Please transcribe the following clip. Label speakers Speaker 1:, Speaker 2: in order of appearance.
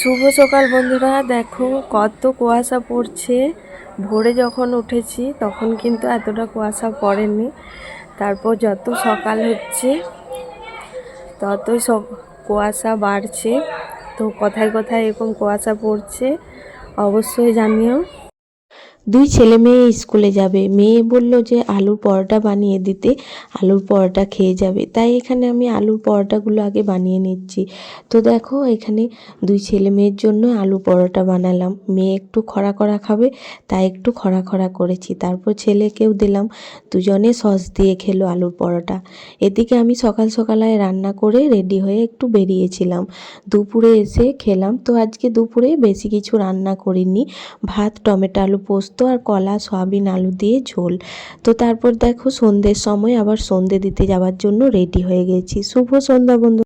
Speaker 1: শুভ সকাল বন্ধুরা, দেখো কত কুয়াশা পড়ছে। ভোরে যখন উঠেছি তখন কিন্তু এতটা কুয়াশা পড়েনি। তারপর যত সকাল হচ্ছে ততই সব কুয়াশা বাড়ছে। তো কোথায় কোথায় এরকম কুয়াশা পড়ছে অবশ্যই জানিও। দুই ছেলে মেয়ে স্কুলে যাবে। মেয়ে বলল যে আলুর পরোটা বানিয়ে দিতে, আলুর পরোটা খেয়ে যাবে। তাই এখানে আমি আলুর পরোটাগুলো আগে বানিয়ে নিচ্ছি। তো দেখো এখানে দুই ছেলে মেয়ের জন্য আলু পরোটা বানালাম। মেয়ে একটু খরা খরা খাবে, তাই একটু খরা খরা করেছি। তারপর ছেলেকেও দিলাম, দুজনে সস দিয়ে খেলো আলুর পরোটা। এদিকে আমি সকাল সকালে রান্না করে রেডি হয়ে একটু বেরিয়েছিলাম। দুপুরে এসে খেলাম। তো আজকে দুপুরে বেশি কিছু রান্না করিনি, ভাত, টমেটো আলু পোস্ত আর কলা সয়াবিন আলু দিয়ে ঝোল। তো তারপর দেখো সন্ধ্যের সময় আবার সন্ধে দিতে যাওয়ার জন্য রেডি হয়ে গেছি। শুভ সন্ধ্যা বন্ধু।